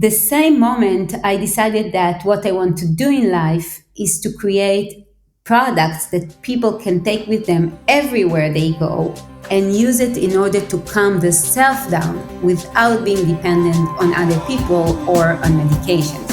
the same moment, I decided that what I want to do in life is to create products that people can take with them everywhere they go and use it in order to calm the self down without being dependent on other people or on medications.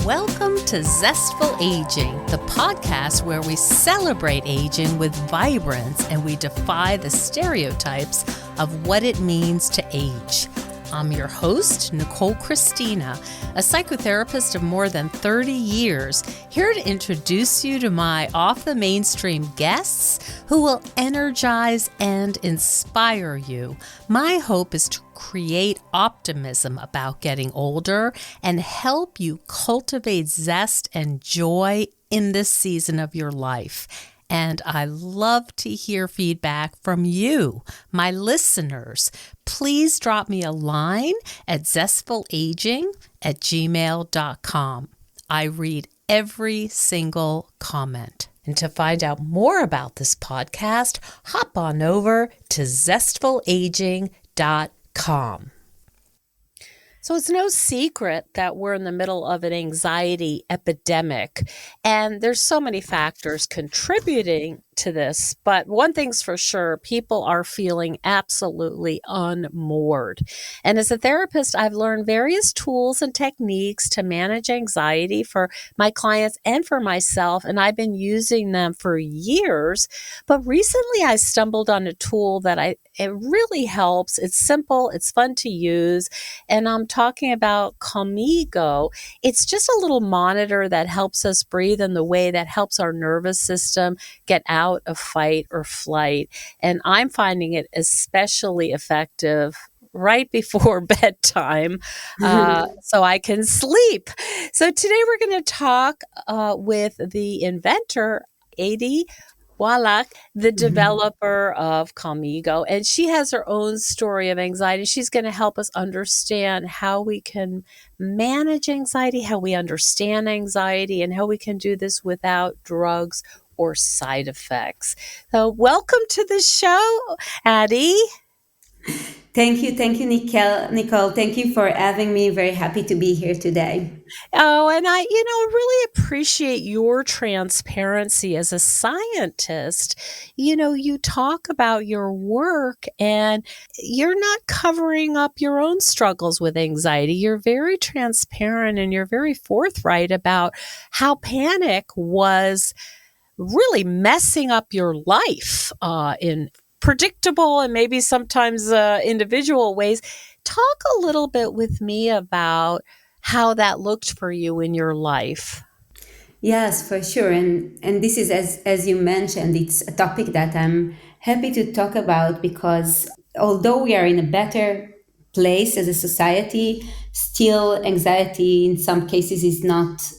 Welcome to Zestful Aging, the podcast where we celebrate aging with vibrance and we defy the stereotypes of what it means to age. I'm your host, Nicole Christina, a psychotherapist of more than 30 years, here to introduce you to my off-the-mainstream guests who will energize and inspire you. My hope is to create optimism about getting older and help you cultivate zest and joy in this season of your life. And I love to hear feedback from you, my listeners. Please drop me a line at zestfulaging@gmail.com. I read every single comment. And to find out more about this podcast, hop on over to zestfulaging.com. So it's no secret that we're in the middle of an anxiety epidemic, and there's so many factors contributing to this. But one thing's for sure, people are feeling absolutely unmoored. And as a therapist, I've learned various tools and techniques to manage anxiety for my clients and for myself, and I've been using them for years. But recently I stumbled on a tool that it really helps. It's simple, it's fun to use, and I'm talking about Camigo. It's just a little monitor that helps us breathe in the way that helps our nervous system get out of fight or flight. And I'm finding it especially effective right before bedtime, so I can sleep. So today we're going to talk with the inventor, Adi Wallach, the developer of Camigo, and she has her own story of anxiety. She's going to help us understand how we can manage anxiety, how we understand anxiety, and how we can do this without drugs or side effects. So welcome to the show, Adi. Thank you, Nicole. Thank you for having me. Very happy to be here today. Oh, and I really appreciate your transparency as a scientist. You talk about your work and you're not covering up your own struggles with anxiety. You're very transparent and you're very forthright about how panic was really messing up your life in predictable and maybe sometimes individual ways. Talk a little bit with me about how that looked for you in your life. Yes, for sure. And this is, as you mentioned, it's a topic that I'm happy to talk about because although we are in a better place as a society, still anxiety in some cases is not,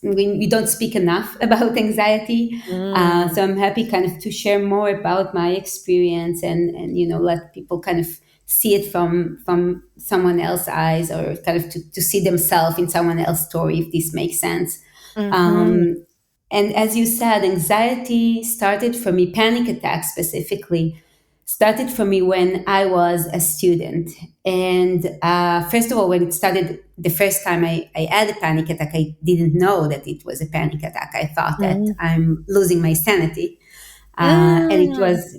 we don't speak enough about anxiety. So I'm happy kind of to share more about my experience and let people kind of see it from someone else's eyes or kind of to see themselves in someone else's story, if this makes sense. And as you said, anxiety started for me, panic attacks specifically, started for me when I was a student. And first of all, when it started, the first time I had a panic attack, I didn't know that it was a panic attack. I thought that I'm losing my sanity. And it was,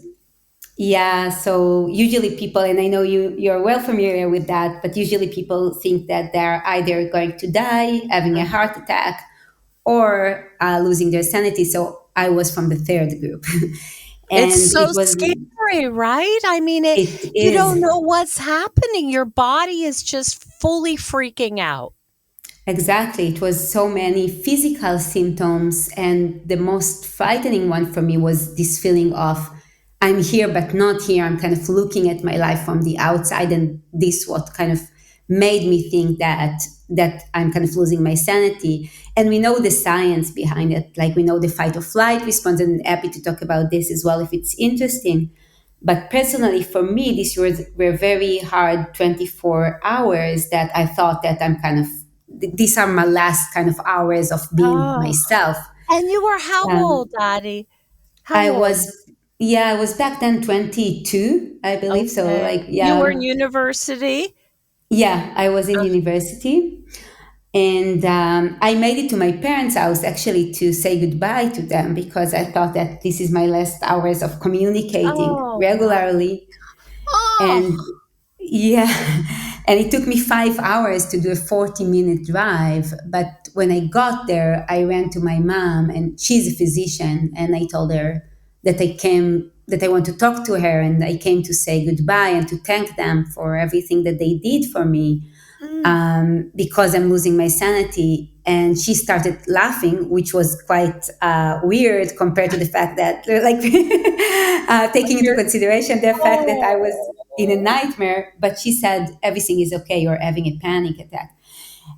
yeah, so usually people, and I know you're well familiar with that, but usually people think that they're either going to die, having a heart attack, or losing their sanity. So I was from the third group. And it's so scary, right? I mean, you don't know what's happening. Your body is just fully freaking out. Exactly. It was so many physical symptoms. And the most frightening one for me was this feeling of I'm here, but not here. I'm kind of looking at my life from the outside. And this what kind of made me think that I'm kind of losing my sanity. And we know the science behind it. Like we know the fight or flight response, and I'm happy to talk about this as well if it's interesting. But personally, for me, these were very hard 24 hours that I thought that I'm kind of, these are my last kind of hours of being myself. And you were how old, Daddy? I was Yeah, I was back then 22, I believe. So, Okay. like, You were yeah, in university? yeah, I was in Uh, university. And I made it to my parents' house actually to say goodbye to them because I thought that this is my last hours of communicating oh my. regularly. Oh. And yeah, and it took me 5 hours to do a 40-minute drive. But when I got there, I ran to my mom, and she's a physician, and I told her that I want to talk to her, and I came to say goodbye and to thank them for everything that they did for me, Mm. because I'm losing my sanity. And she started laughing, which was quite weird compared to the fact that, like, taking into You're consideration the fact that I was in a oh. nightmare. But she said, everything is okay, you're having a panic attack.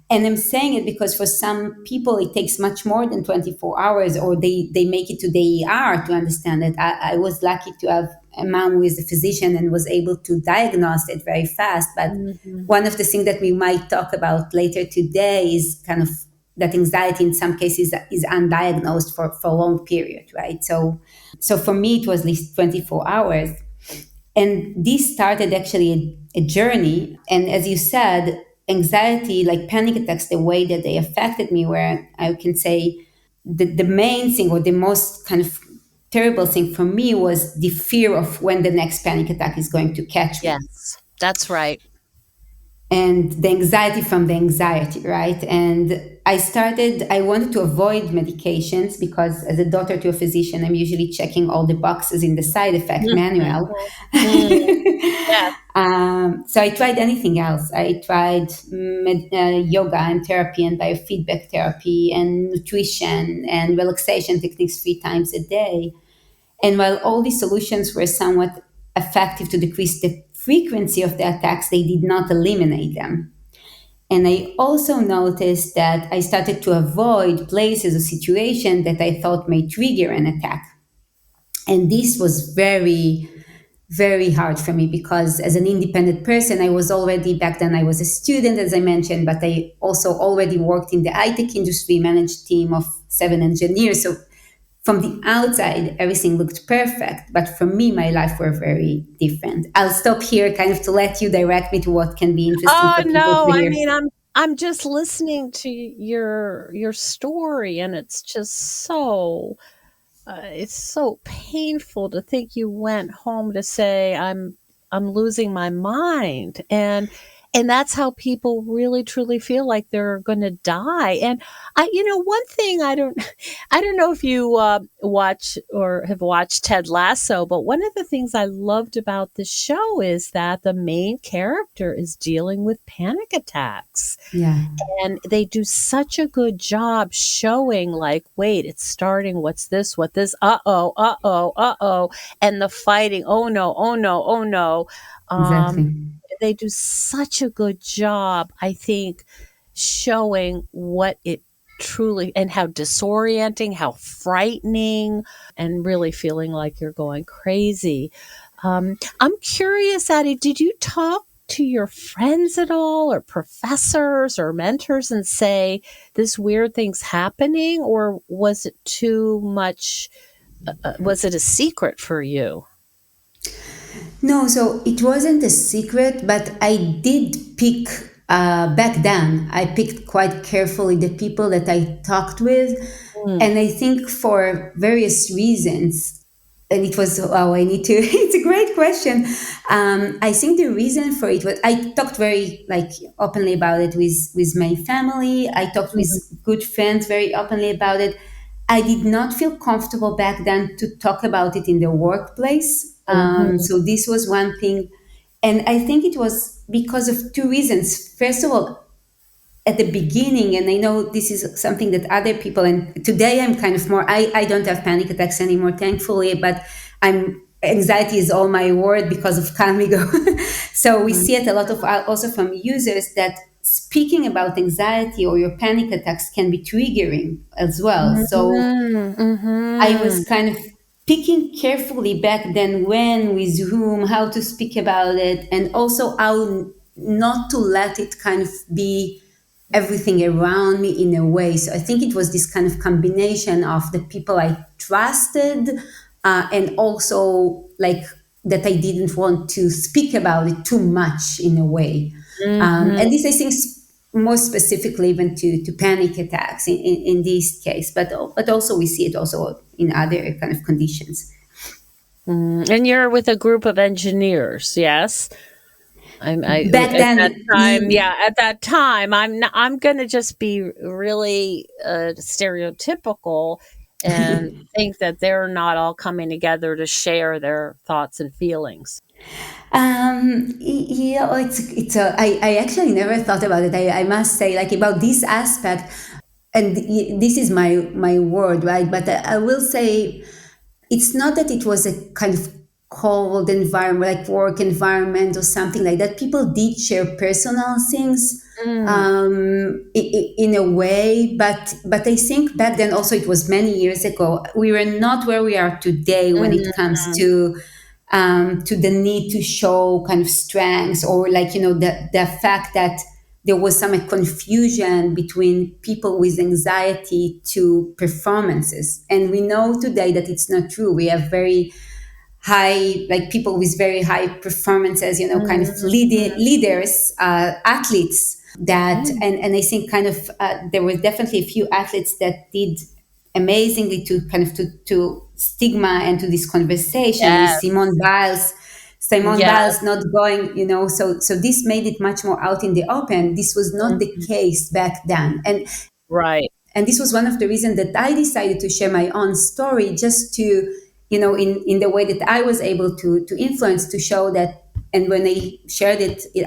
And I'm saying it because for some people it takes much more than 24 hours, or they make it to the ER to understand it. I was lucky to have a mom who is a physician and was able to diagnose it very fast. But Mhm. one of the things that we might talk about later today is kind of that anxiety in some cases is undiagnosed for a long period, right? So for me, it was at least 24 hours. And this started actually a journey. And as you said, anxiety, like panic attacks, the way that they affected me, where I can say the main thing or the most kind of terrible thing for me was the fear of when the next panic attack is going to catch me, Yes, that's right. and the anxiety from the anxiety, right? And I wanted to avoid medications because as a daughter to a physician, I'm usually checking all the boxes in the side effect Mhm. manual. Mm. Yes. So I tried anything else. I tried yoga and therapy and biofeedback therapy and nutrition and relaxation techniques 3 times a day. And while all these solutions were somewhat effective to decrease the frequency of the attacks, they did not eliminate them. And I also noticed that I started to avoid places or situations that I thought may trigger an attack. And this was very, very hard for me because as an independent person, I was already, back then I was a student, as I mentioned, but I also already worked in the high tech industry, managed a team of 7 engineers. So from the outside, everything looked perfect. But for me, my life were very different. I'll stop here kind of to let you direct me to what can be interesting Oh, for people no, to I hear. mean, I'm just listening to your story, and it's just so it's so painful to think you went home to say I'm losing my mind, and that's how people really truly feel like they're going to die. And one thing I don't know if you watch or have watched Ted Lasso, but one of the things I loved about the show is that the main character is dealing with panic attacks, Yeah, and they do such a good job showing, like, wait, it's starting, what's this, what this, uh-oh, uh-oh, uh-oh, and the fighting, oh no, oh no, oh no. um exactly. they do such a good job, I think, showing what it truly, and how disorienting, how frightening, and really feeling like you're going crazy. I'm curious, Addie, did you talk to your friends at all, or professors or mentors, and say this weird thing's happening, or was it too much? Was it a secret for you? No, so it wasn't a secret, but I did pick, back then, I picked quite carefully the people that I talked with. Mm, And I think for various reasons, and it was, oh, I need to, it's a great question. I think the reason for it was I talked very like openly about it with my family. I talked with mhm, good friends very openly about it. I did not feel comfortable back then to talk about it in the workplace. mhm, So this was one thing. And I think it was because of two reasons. First of all, at the beginning, and I know this is something that other people, and today I'm kind of more, I don't have panic attacks anymore, thankfully, but anxiety is all my word because of Camigo. So we mhm, see it a lot of also from users that speaking about anxiety or your panic attacks can be triggering as well. So mhm, I mhm, was kind of picking carefully back then when, with whom, how to speak about it, and also how not to let it kind of be everything around me in a way. So I think it was this kind of combination of the people I trusted, and also like that I didn't want to speak about it too much in a way. Mhm. And this, I think, more specifically even to panic attacks in this case, but also we see it also in other kind of conditions. And you're with a group of engineers, yes? Back At that then, time, yeah, at that time, I'm gonna just be really, stereotypical and think that they're not all coming together to share their thoughts and feelings. yeah, it's a, I actually never thought about it. I must say, like about this aspect, and this is my word, right? But I will say it's not that it was a kind of cold environment, like work environment or something like that. People did share personal things Mm, in a way, but I think back then also it was many years ago. We were not where we are today when it comes mhm, to the need to show kind of strengths, or like the fact that there was some confusion between people with anxiety to performances. And we know today that it's not true. We have very high, like people with very high performances, kind of mhm, leaders, athletes that, mm, and I think kind of there were definitely a few athletes that did amazingly to kind of to stigma and to this conversation with yes, Simone Biles yes, not going, so this made it much more out in the open. This was not the mhm, case back then. right, And this was one of the reasons that I decided to share my own story, just to, in the way that I was able to influence, to show that. And when I shared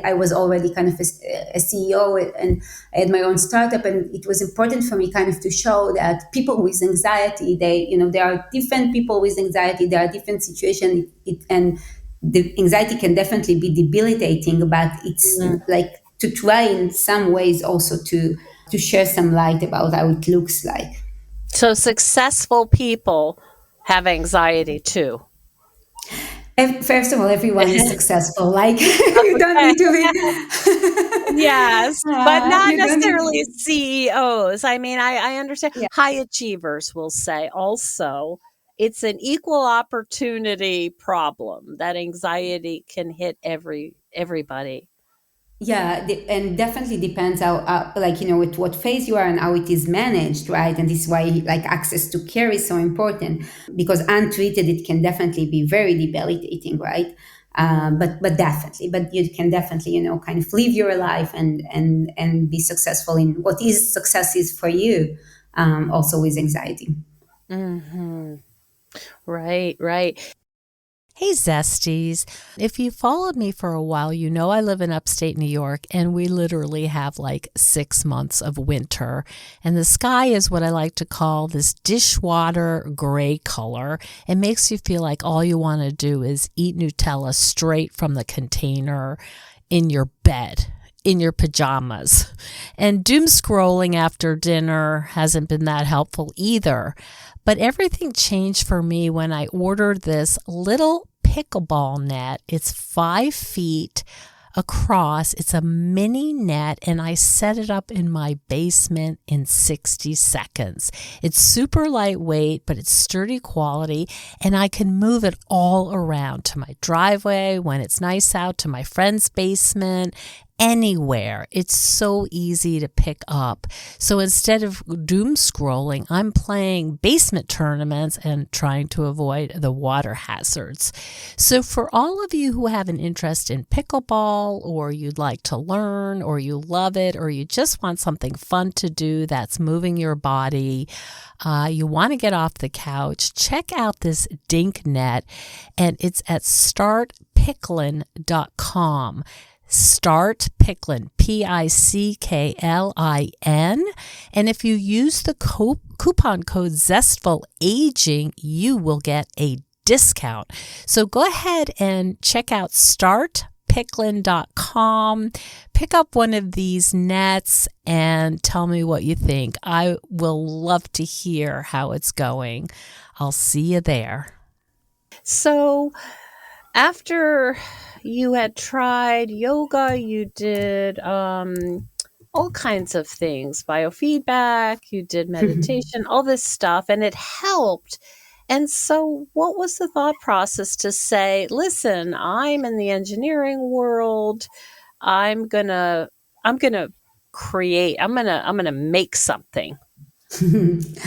I was already kind of a CEO, and I had my own startup. And it was important for me kind of to show that people with anxiety, there are different people with anxiety, there are different situations, and the anxiety can definitely be debilitating, but it's mm. like to try in some ways also to share some light about how it looks like. So successful people have anxiety too. First of all, everyone is successful. Like you don't Okay. need to be. Yes, but not You don't need. necessarily CEOs. I mean, I understand Yeah. high achievers will say also it's an equal opportunity problem that anxiety can hit everybody. Yeah, and definitely depends how, like at what phase you are and how it is managed, right? And this is why like access to care is so important, because untreated it can definitely be very debilitating, right? But definitely, but you can definitely kind of live your life and be successful in what is success is for you, also with anxiety. Mhm. Right, right. Hey, Zesties. If you followed me for a while, you know I live in upstate New York and we literally have like 6 months of winter. And the sky is what I like to call this dishwater gray color. It makes you feel like all you want to do is eat Nutella straight from the container in your bed, in your pajamas. And doom scrolling after dinner hasn't been that helpful either. But everything changed for me when I ordered this little pickleball net. It's 5 feet across. It's a mini net, and I set it up in my basement in 60 seconds. It's super lightweight, but it's sturdy quality, and I can move it all around to my driveway when it's nice out, to my friend's basement, anywhere. It's so easy to pick up. So instead of doom scrolling, I'm playing basement tournaments and trying to avoid the water hazards. So for all of you who have an interest in pickleball, or you'd like to learn, or you love it, or you just want something fun to do that's moving your body, you want to get off the couch, check out this dink net, and it's at startpicklin.com. Start Picklin, Picklin. And if you use the coupon code Zestful Aging, you will get a discount. So go ahead and check out startpicklin.com. Pick up one of these nets and tell me what you think. I will love to hear how it's going. I'll see you there. So, after you had tried yoga, you did all kinds of things, biofeedback, you did meditation, all this stuff, and it helped. And so what was the thought process to say, listen, I'm in the engineering world. I'm gonna create, I'm gonna make something.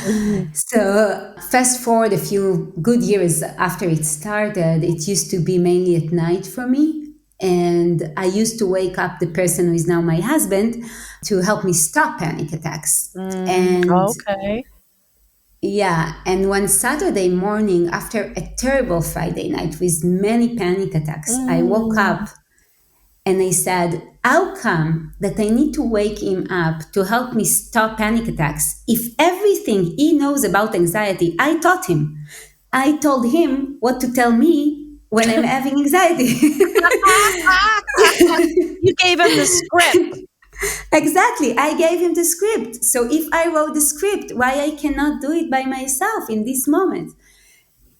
Mhm. So, fast forward a few good years after it started, it used to be mainly at night for me. And I used to wake up the person who is now my husband to help me stop panic attacks. And Okay. yeah, and one Saturday morning after a terrible Friday night with many panic attacks, I woke Mm. up and I said, how come that I need to wake him up to help me stop panic attacks if everything he knows about anxiety, I taught him? I told him what to tell me when I'm having anxiety. You gave him the script. Exactly. I gave him the script. So if I wrote the script, why I cannot do it by myself in this moment?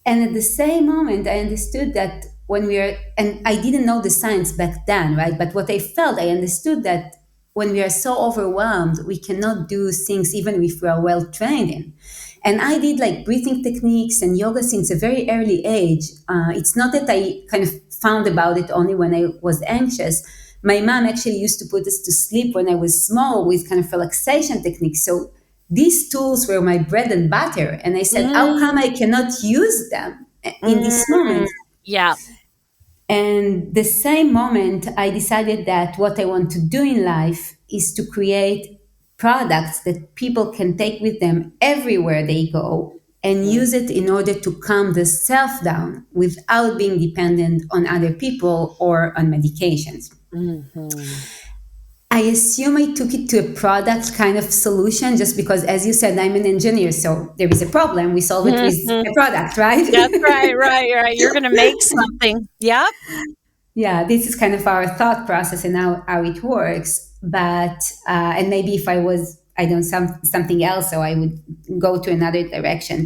And at the same moment, I understood that when we are, and I didn't know the science back then, right? But what I felt, I understood that when we are so overwhelmed, we cannot do things even if we are well trained in. And I did like breathing techniques and yoga since a very early age. It's not that I kind of found about it only when I was anxious. My mom actually used to put us to sleep when I was small with kind of relaxation techniques. So these tools were my bread and butter. And I said, how come I Mm, cannot use them in this mm, moment? yeah. And the same moment, I decided that what I want to do in life is to create products that people can take with them everywhere they go and Mm, use it in order to calm the self down without being dependent on other people or on medications. mhm. I assume I took it to a product kind of solution just because, as you said, I'm an engineer. So there is a problem, we solve it with Mhm. a product, right? That's right, right, right. You're gonna make something. Yep. Yeah, this is kind of our thought process and how it works. But and maybe if I was, I don't know, something else, so I would go to another direction.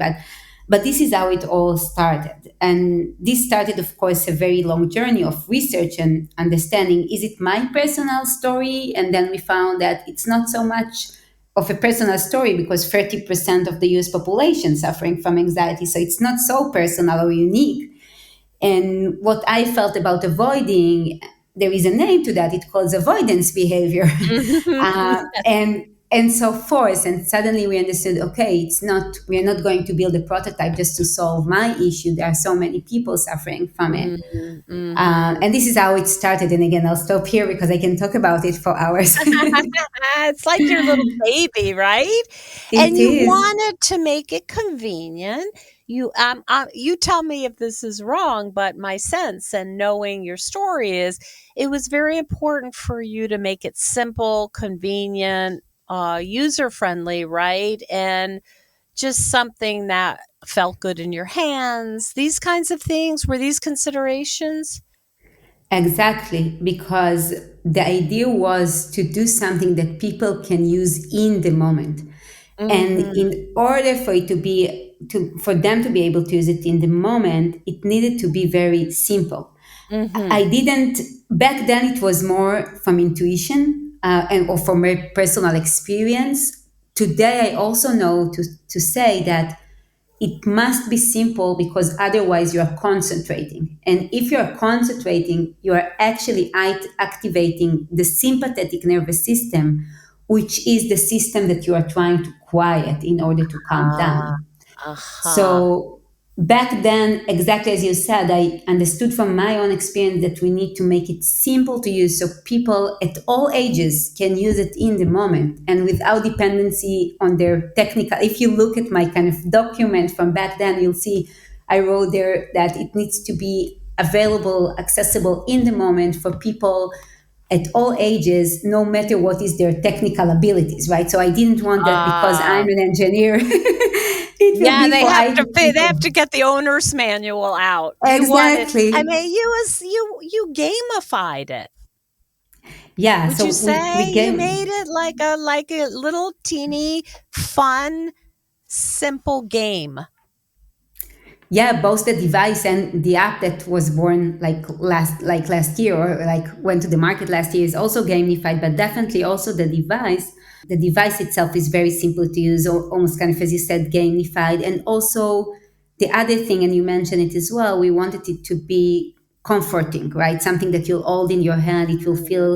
But this is how it all started, and this started, of course, a very long journey of research and understanding. Is it my personal story? And then we found that it's not so much of a personal story because 30% of the US population suffering from anxiety, so it's not so personal or unique. And what I felt about avoiding, there is a name to that. It calls avoidance behavior, and so forth. And suddenly we understood, okay, it's not. We are not going to build a prototype just to solve my issue. There are so many people suffering from it, Mhm, mhm. and this is how it started. And again, I'll stop here because I can talk about it for hours. It's like your little baby, right? It And you is. wanted to make it convenient. You tell me if this is wrong, but my sense and knowing your story is it was very important for you to make it simple, convenient, user friendly, right? And just something that felt good in your hands. These kinds of things were these considerations. Exactly, because the idea was to do something that people can use in the moment. And Mhm. in order for it to be for them to be able to use it in the moment, it needed to be very simple. I Mhm. didn't back then. It was more from intuition and or from my personal experience. Today, I also know to say that it must be simple because otherwise you are concentrating. And if you are concentrating, you are actually activating the sympathetic nervous system, which is the system that you are trying to quiet in order to calm Ah, down. aha. So back then, exactly as you said, I understood from my own experience that we need to make it simple to use so people at all ages can use it in the moment and without dependency on their technical. If you look at my kind of document from back then, you'll see I wrote there that it needs to be available, accessible in the moment for people at all ages, no matter what is their technical abilities, right? So I didn't want that because I'm Ah. an engineer. It will Yeah, be they for have to IT pay they people. have to get the owner's manual out. You wanted I Exactly. mean, you gamified it. Yeah. Would you So we say you gave, made it like a little teeny, fun, simple game? yeah, both the device and the app that was born like last year or like went to the market last year is also gamified, but definitely also the device. The device itself is very simple to use, almost kind of as you said, gamified, and also the other thing, and you mentioned it as well, we wanted it to be comforting, right? Something that you'll hold in your hand. It will Mm, feel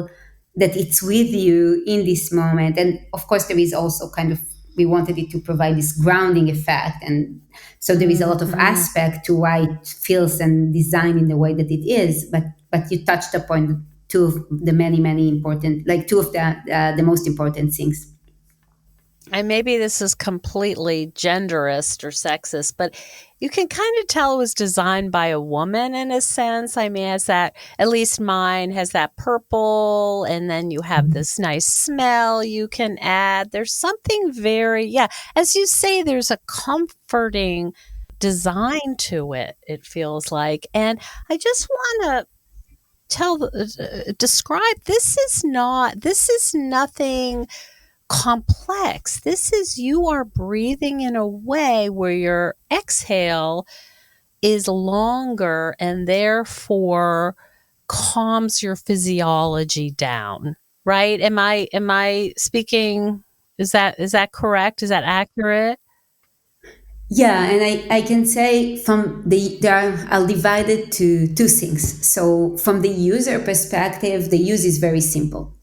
that it's with you in this moment. And of course, there is also kind of, we wanted it to provide this grounding effect. And so there is a lot of mhm. aspect to why it feels and designed in the way that it is. But you touched upon two of the many important, like two of the most important things. And maybe this is completely genderist or sexist, but you can kind of tell it was designed by a woman in a sense. I mean, has that, at least mine has that purple, and then you have this nice smell you can add. There's something very, yeah, as you say, there's a comforting design to it, it feels like. And I just want to describe, this is nothing complex. This is, you are breathing in a way where your exhale is longer and therefore calms your physiology down. Right? Am I speaking, is that correct? Is that accurate? Yeah, and I can say from I'll divide it to two things. So from the user perspective, the use is very simple.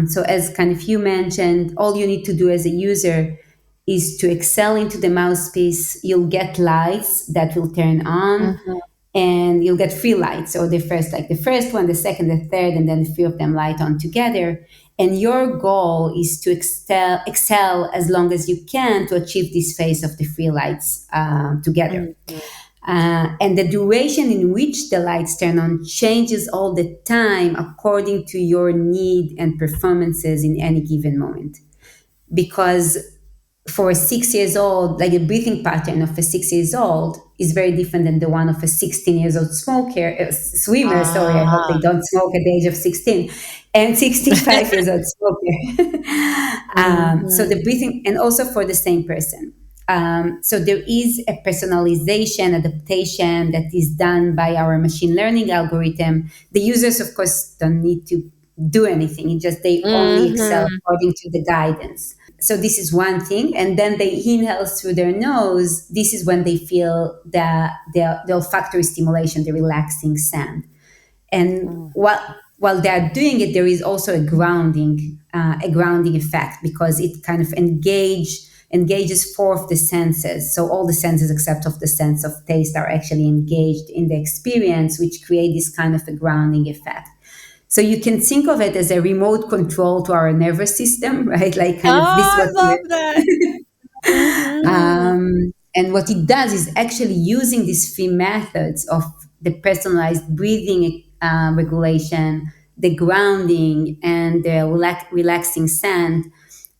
So as kind of you mentioned, all you need to do as a user is to excel into the mouthpiece. You'll get lights that will turn on, Mhm. and you'll get three lights. So the first, like the first one, the second, the third, and then three of them light on together. And your goal is to excel as long as you can to achieve this phase of the three lights together. Mhm. And the duration in which the lights turn on changes all the time according to your need and performances in any given moment. Because for a 6 years old, like the breathing pattern of a 6 years old is very different than the one of a 16 years old swimmer. Sorry, I hope they Ah. don't smoke at the age of 16, and 65 years old smoker. So Mhm. the breathing, and also for the same person. So there is a personalization adaptation that is done by our machine learning algorithm. The users, of course, don't need to do anything. It just they only excel Mhm. according to the guidance. So this is one thing, and then they inhale through their nose. This is when they feel the olfactory stimulation, the relaxing scent. And Mhm. while they are doing it, there is also a grounding effect, because it kind of engages four of the senses. So all the senses except of the sense of taste are actually engaged in the experience, which create this kind of a grounding effect. So you can think of it as a remote control to our nervous system, right? Like kind of this Oh, I what love that. Mhm. and what it does is actually using these three methods of the personalized breathing regulation, the grounding, and the relaxing scent.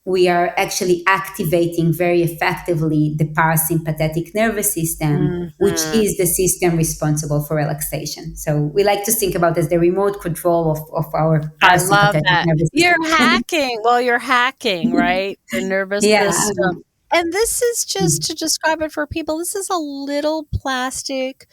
We are actually activating very effectively the parasympathetic nervous system, which Mhm. is the system responsible for relaxation. So we like to think about as the remote control of our I love parasympathetic that. nervous You're system. hacking. Well, you're hacking, right? The nervous Yeah. system. And this is, just to describe it for people, this is a little plastic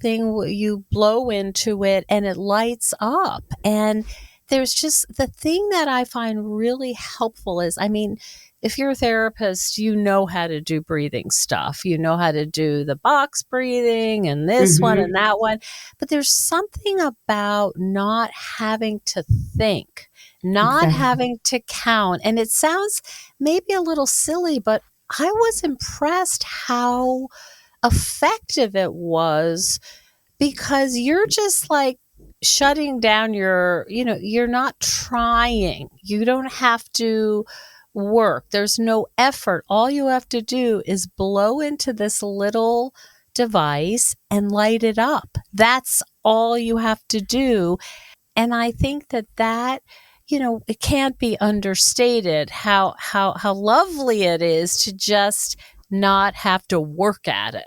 thing, you blow into it and it lights up. And there's just, the thing that I find really helpful is, I mean, if you're a therapist, you know how to do breathing stuff. You know how to do the box breathing and this one and Hmm. that one. But there's something about not having to think, not Exactly. having to count. And it sounds maybe a little silly, but I was impressed how effective it was, because you're just like shutting down your, you're not trying. You don't have to work. There's no effort. All you have to do is blow into this little device and light it up. That's all you have to do. And I think that it can't be understated how lovely it is to just not have to work at it.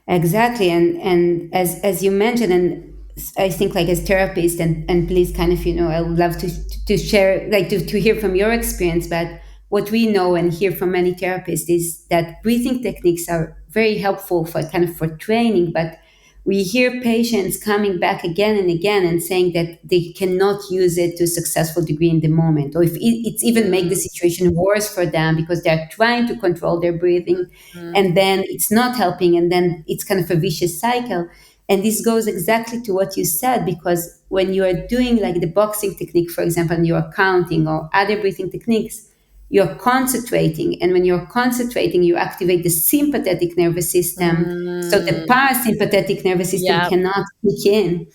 Exactly, and as you mentioned, and I think like as therapist, and please kind of I would love to share, like to hear from your experience. But what we know and hear from many therapists is that breathing techniques are very helpful for kind of for training, but we hear patients coming back again and again and saying that they cannot use it to a successful degree in the moment, or if it's even make the situation worse for them because they're trying to control their breathing, Mm, and then it's not helping, and then it's kind of a vicious cycle. And this goes exactly to what you said, because when you are doing like the boxing technique, for example, and you're counting or other breathing techniques, you're concentrating. And when you're concentrating, you activate the sympathetic nervous system. So the mm, parasympathetic nervous system yep. cannot kick in.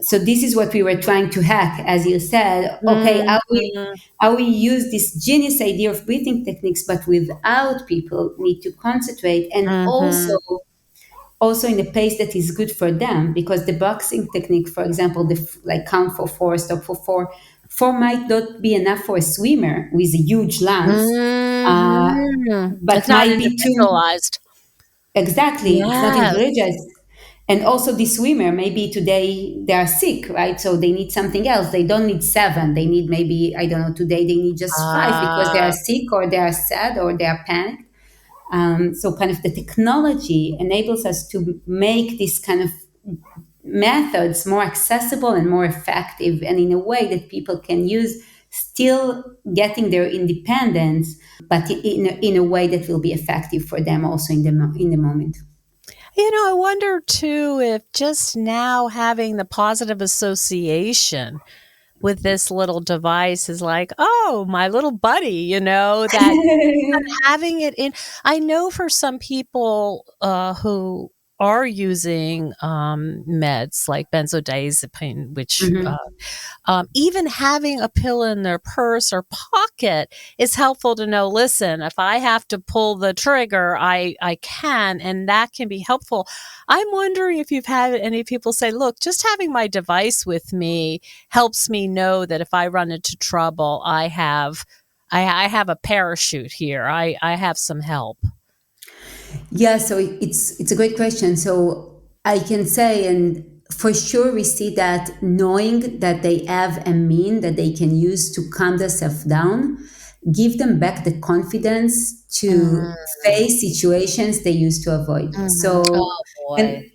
So this is what we were trying to hack, as you said. Okay, Mhm, how we use this genius idea of breathing techniques, but without people need to concentrate, and mhm. also in a pace that is good for them, because the boxing technique, for example, like count for four, stop for four, four might not be enough for a swimmer with huge lungs, uh, Mhm. It's but not might be too. individualized. Exactly, it's not Yes. individualized. And also the swimmer, maybe today they are sick, right? So they need something else. They don't need seven. They need, maybe, I don't know, today they need just five because they are Ah. sick or they are sad or they are panicked. So kind of the technology enables us to make this kind of methods more accessible and more effective, and in a way that people can use, still getting their independence, but in a way that will be effective for them also in the moment. I wonder too if just now having the positive association with this little device is like, "Oh, my little buddy," that having it in I know for some people, who are using, meds like benzodiazepine, which, Mhm. even having a pill in their purse or pocket is helpful to know, listen, if I have to pull the trigger, I can, and that can be helpful. I'm wondering if you've had any people say, look, just having my device with me helps me know that if I run into trouble, I have a parachute here. I have some help. Yeah, so it's a great question. So I can say, and for sure, we see that knowing that they have a mean that they can use to calm themselves down, give them back the confidence to Mm, face situations they used to avoid. mhm. So, Oh boy, and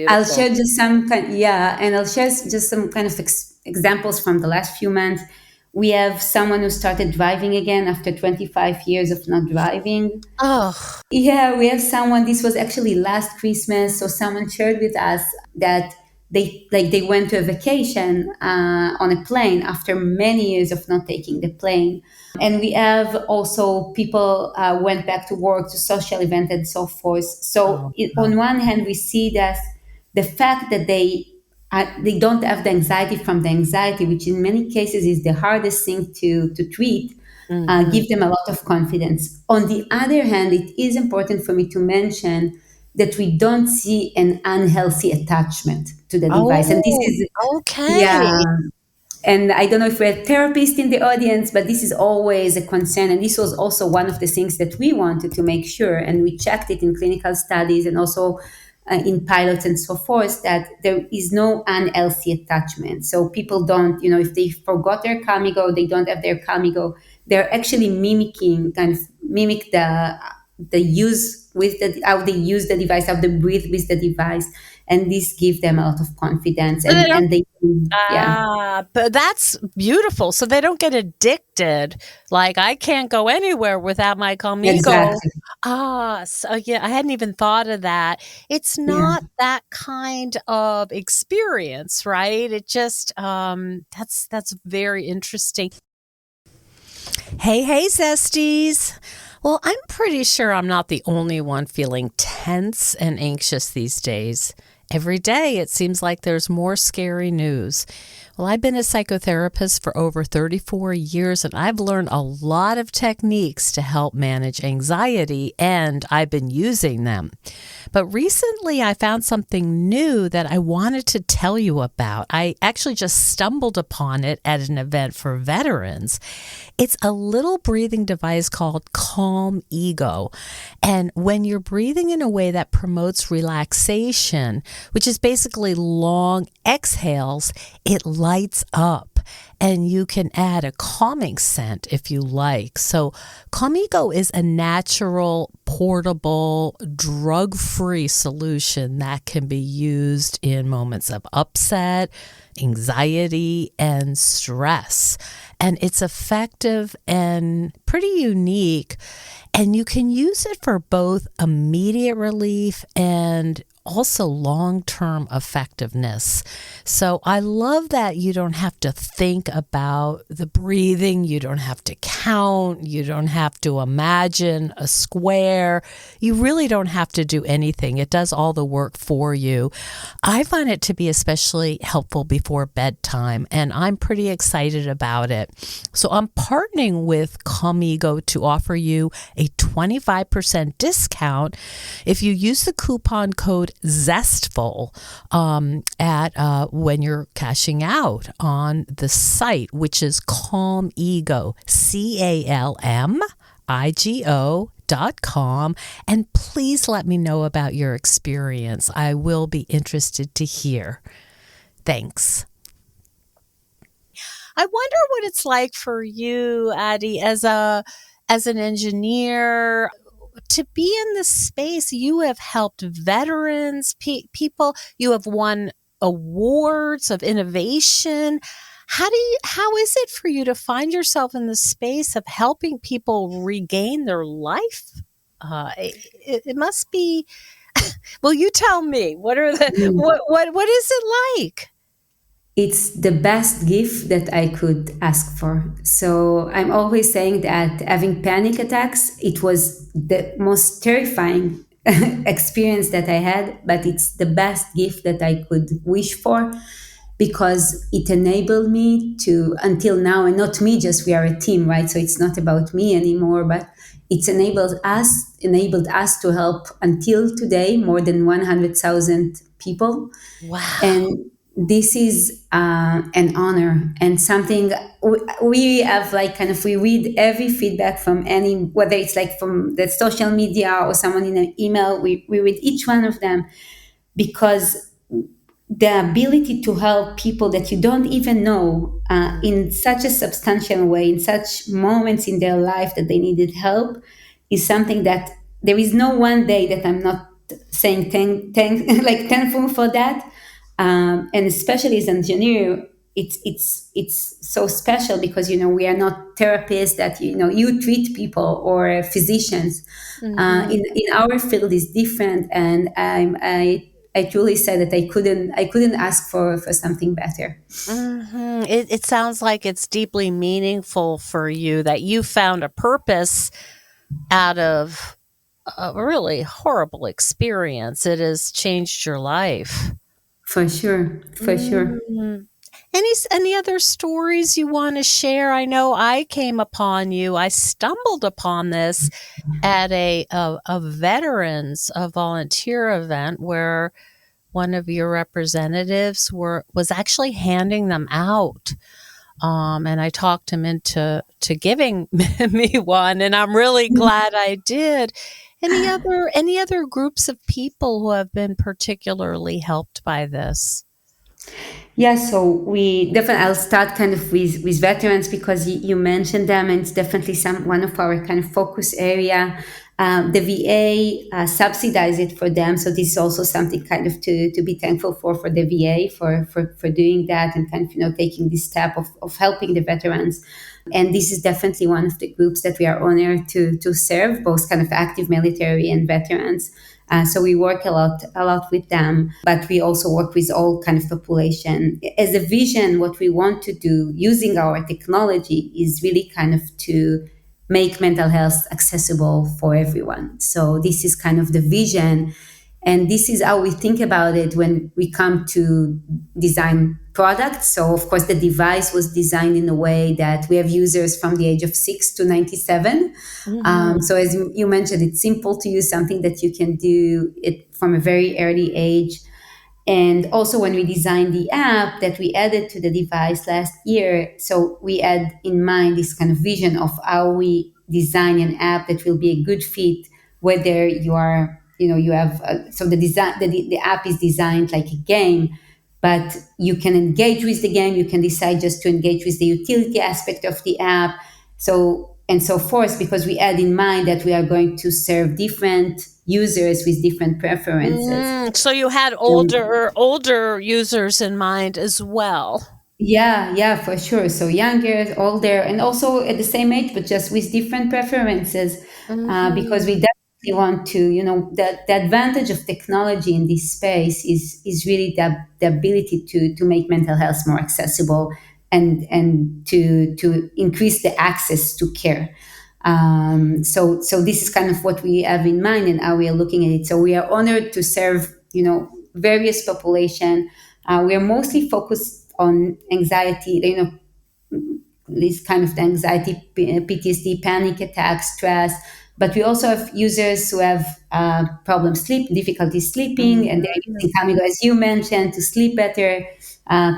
I'll beautiful. share just and I'll share just some kind of examples from the last few months. We have someone who started driving again after 25 years of not driving. Oh, Yeah, we have someone. This was actually last Christmas. So someone shared with us that they went to a vacation on a plane after many years of not taking the plane. And we have also people went back to work, to social event and so forth. So oh, oh. on one hand, we see that the fact that they don't have the anxiety from the anxiety, which in many cases is the hardest thing to treat, Mhm. give them a lot of confidence. On the other hand, it is important for me to mention that we don't see an unhealthy attachment to the device. And this Oh, is, yeah, okay. and I don't know if we're a therapist in the audience, but this is always a concern. And this was also one of the things that we wanted to make sure. And we checked it in clinical studies and also in pilots and so forth, that there is no unhealthy attachment. So people don't, if they forgot their Camigo, they don't have their Camigo, they're actually kind of mimic the use with how they use the device, how they breathe with the device. And this gives them a lot of confidence, So they don't and they, yeah. but that's beautiful. So they don't get addicted. Like, I can't go anywhere without my Camigo. Exactly. So yeah, I hadn't even thought of that. It's Yeah. not that kind of experience, right? It just, that's very interesting. Hey, hey, Zesties. Well, I'm pretty sure I'm not the only one feeling tense and anxious these days. Every day, it seems like there's more scary news. Well, I've been a psychotherapist for over 34 years, and I've learned a lot of techniques to help manage anxiety, and I've been using them. But recently, I found something new that I wanted to tell you about. I actually just stumbled upon it at an event for veterans. It's a little breathing device called Camigo. And when you're breathing in a way that promotes relaxation, which is basically long exhales, it lights up. and you can add a calming scent if you like. So Camigo is a natural, portable, drug-free solution that can be used in moments of upset, anxiety, and stress. And it's effective and pretty unique. And you can use it for both immediate relief and also long-term effectiveness. So I love that you don't have to think about the breathing, you don't have to count, you don't have to imagine a square. You really don't have to do anything. It does all the work for you. I find it to be especially helpful before bedtime, and I'm pretty excited about it. So I'm partnering with Camigo to offer you a 25% discount if you use the coupon code Zestful at when you're cashing out on the site, which is Camigo, CALMIGO.com. And please let me know about your experience. I will be interested to hear. Thanks. I wonder what it's like for you, Addie, as an engineer, to be in this space. You have helped veterans, people. You have won awards of innovation. How is it for you to find yourself in the space of helping people regain their life? It must be. Well, you tell me. What is it like? It's the best gift that I could ask for. So I'm always saying that having panic attacks, it was the most terrifying experience that I had, but it's the best gift that I could wish for because it enabled me to, until now, and not me, just we are a team, right? So it's not about me anymore, but it's enabled us to help until today more than 100,000 people. Wow. And this is an honor and something we have, like, kind of, we read every feedback from any, whether it's like from the social media or someone in an email, we read each one of them, because the ability to help people that you don't even know in such a substantial way, in such moments in their life that they needed help, is something that there is no one day that I'm not saying like thankful for that. And especially as an engineer, it's so special because we are not therapists that you treat people or physicians. In our field is different, and I truly said that I couldn't ask for something better. It sounds like it's deeply meaningful for you that you found a purpose out of a really horrible experience. It has changed your life. For sure, for sure. Mm. Any other stories you want to share? I know I came upon you. I stumbled upon this at a veterans, a volunteer event where one of your representatives was actually handing them out. And I talked him into giving me one, and I'm really glad I did. Any other groups of people who have been particularly helped by this? Yeah, so we definitely, I'll start kind of with veterans because you mentioned them, and it's definitely one of our kind of focus area. The VA subsidize it for them, so this is also something kind of to be thankful for the VA for doing that and kind of taking this step of helping the veterans. And this is definitely one of the groups that we are honored to serve, both kind of active military and veterans. So we work a lot with them, but we also work with all kind of population. As a vision, what we want to do using our technology is really kind of to make mental health accessible for everyone. So this is kind of the vision. And this is how we think about it when we come to design products. So, of course, the device was designed in a way that we have users from the age of 6 to 97. So, as you mentioned, it's simple to use, something that you can do it from a very early age. And also, when we designed the app that we added to the device last year, so we had in mind this kind of vision of how we design an app that will be a good fit, whether you are, you have, so the design, the app is designed like a game, but you can engage with the game. You can decide just to engage with the utility aspect of the app. So and so forth, because we had in mind that we are going to serve different users with different preferences. So you had older users in mind as well. Yeah, yeah, for sure. So younger, older, and also at the same age, but just with different preferences, because we Mhm. definitely want to, the advantage of technology in this space is really the ability to make mental health more accessible, and to increase the access to care. So this is kind of what we have in mind and how we are looking at it. So we are honored to serve, various population. We are mostly focused on anxiety, this kind of anxiety, PTSD, panic attacks, stress. But we also have users who have difficulty sleeping, and they're using Mhm. Camigo, as you mentioned, to sleep better.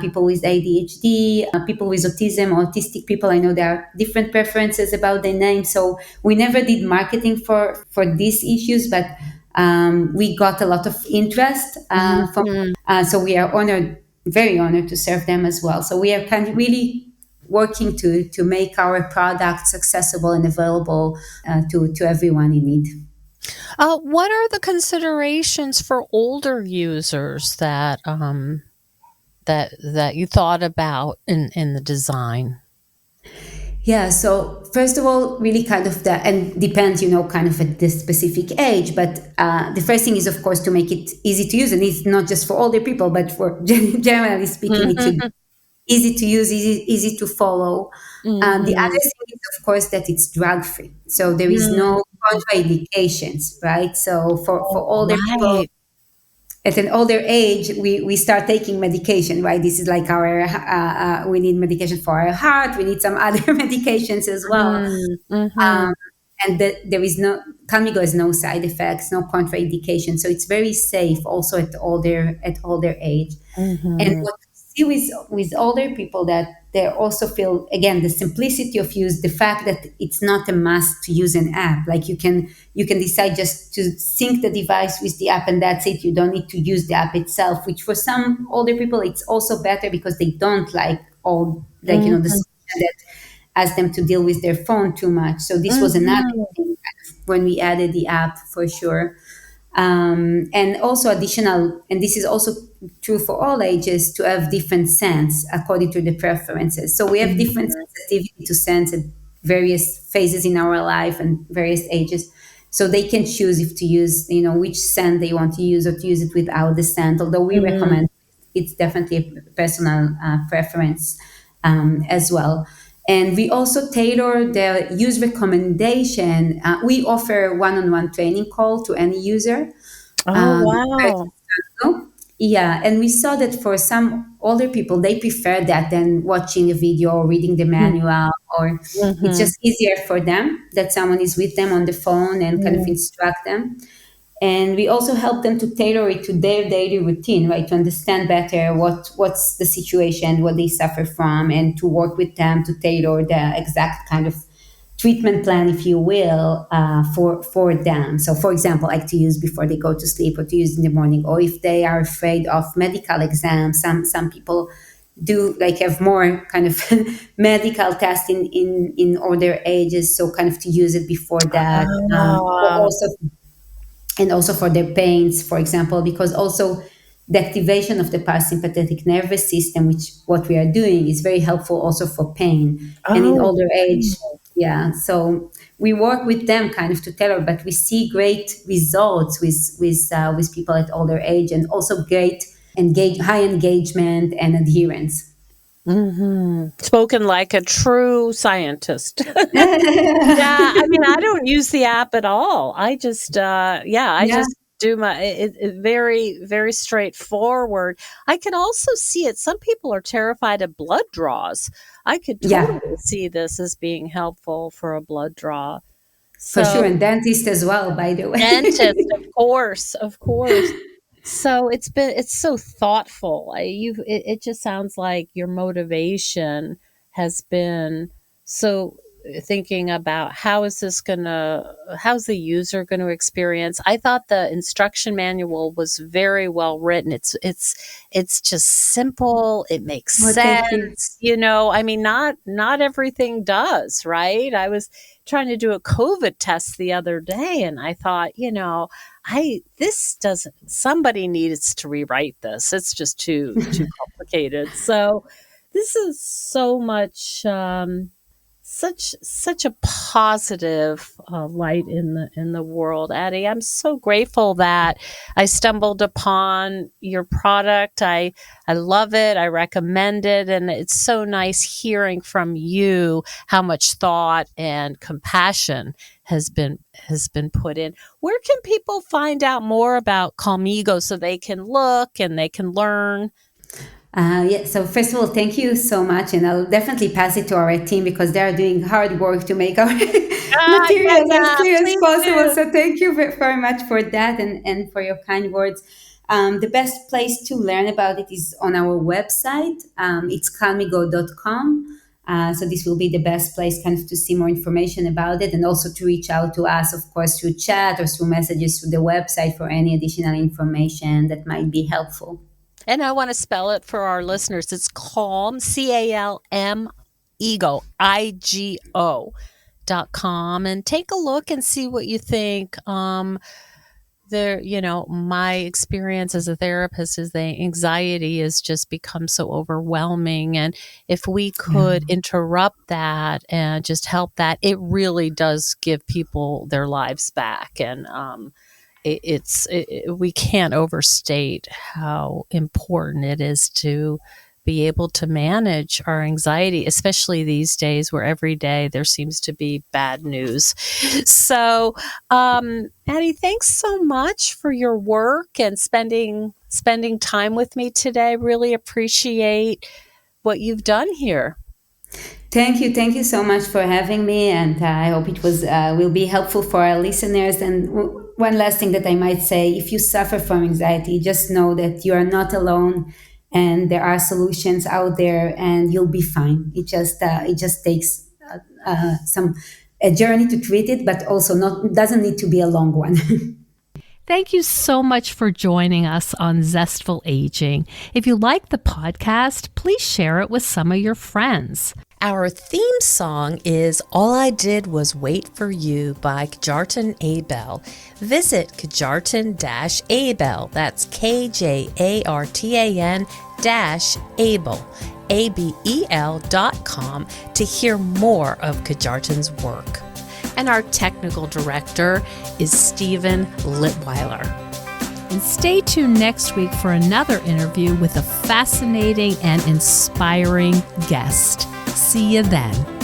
People with ADHD, people with autism, autistic people. I know there are different preferences about the name. So we never did marketing for these issues, but we got a lot of interest from. Mhm. So we are honored, very honored to serve them as well. So we are kind of really working to make our products accessible and available to everyone in need. What are the considerations for older users that you thought about in the design? Yeah, so first of all, really kind of and depends, kind of at the specific age, but the first thing is, of course, to make it easy to use. And it's not just for older people, but for generally speaking, it should be Mhm. easy to use, easy to follow. The other Mhm. thing is, of course, that it's drug free. So there is Mm. no contraindications, right? So for Oh, older people, right. at an older age, we start taking medication, right? This is like we need medication for our heart, we need some other medications as well. Mm. Um, Mhm. and there is Camigo has no side effects, no contraindication. So it's very safe also at older age. And Mhm. what we see with older people, that they also feel, again, the simplicity of use, the fact that it's not a must to use an app. Like you can decide just to sync the device with the app, and that's it. You don't need to use the app itself, which for some older people it's also better, because they don't like all, like, the Mhm. solution that asks them to deal with their phone too much. So this was another Mhm. thing when we added the app, for sure. And also additional, and this is also true for all ages, to have different scents according to the preferences. So we have different Mhm. sensitivity to scents at various phases in our life and various ages. So they can choose if to use, which scent they want to use, or to use it without the scent. Although we Mhm. recommend, it's definitely a personal preference as well. And we also tailor the use recommendation. We offer one-on-one training call to any user. Oh, Versus wow. Costco. Yeah, and we saw that for some older people, they prefer that than watching a video or reading the Mm. manual, or it's Mhm. just easier for them that someone is with them on the phone and kind of Mm. instruct them. And we also help them to tailor it to their daily routine, right? To understand better what's the situation, what they suffer from, and to work with them to tailor the exact kind of treatment plan, if you will, for them. So, for example, like to use before they go to sleep, or to use in the morning, or if they are afraid of medical exams. Some people do, like, have more kind of medical tests in older ages, so kind of to use it before that, or Ah. also, and also for their pains, for example, because also the activation of the parasympathetic nervous system, which what we are doing, is very helpful also for pain. And in Oh. older age, yeah, so we work with them kind of to tailor, but we see great results with people at older age, and also great high engagement and adherence. Mhm. Spoken like a true scientist. Yeah, I mean, Yeah, I don't use the app at all. I just do it very, very straightforward. I can also see it. Some people are terrified of blood draws. I could yeah, totally see this as being helpful for a blood draw. for sure, So and dentist as well, by the dentist, way. of course, of course. So it's so thoughtful. It just sounds like your motivation has been so thinking about how's the user going to experience. I thought the instruction manual was very well written. It's just simple. It makes Well, thank you. sense. I mean, not everything does, right? I was trying to do a COVID test the other day, and I thought, this doesn't, somebody needs to rewrite this. It's just too complicated. So this is so much, such a positive light in the world, Addie. I'm so grateful that I stumbled upon your product. I love it. I recommend it, and it's so nice hearing from you how much thought and compassion has been put in. Where can people find out more about Camigo so they can look and they can learn? So first of all, thank you so much, and I'll definitely pass it to our team because they are doing hard work to make our materials as Yeah, clear as please possible. do. So thank you very much for that and for your kind words. The best place to learn about it is on our website. It's camigo.com. So this will be the best place kind of to see more information about it, and also to reach out to us, of course, through chat or through messages through the website for any additional information that might be helpful. And I want to spell it for our listeners. It's Calm, CALM, IGO.com, and take a look and see what you think. My experience as a therapist is the anxiety has just become so overwhelming. And if we could interrupt that and just help that, it really does give people their lives back. And, we can't overstate how important it is to be able to manage our anxiety, especially these days where every day there seems to be bad news. So, Addie, thanks so much for your work and spending time with me today. Really appreciate what you've done here. Thank you so much for having me, and I hope it will be helpful for our listeners. And one last thing that I might say: if you suffer from anxiety, just know that you are not alone, and there are solutions out there, and you'll be fine. It just takes a journey to treat it, but also doesn't need to be a long one. Thank you so much for joining us on Zestful Aging. If you like the podcast, please share it with some of your friends. Our theme song is All I Did Was Wait for You by Kjartan Abel. Visit Kjartan-Abel, that's KJARTAN-Abel, ABEL.com to hear more of Kjartan's work. And our technical director is Stephen Litweiler. And stay tuned next week for another interview with a fascinating and inspiring guest. See you then.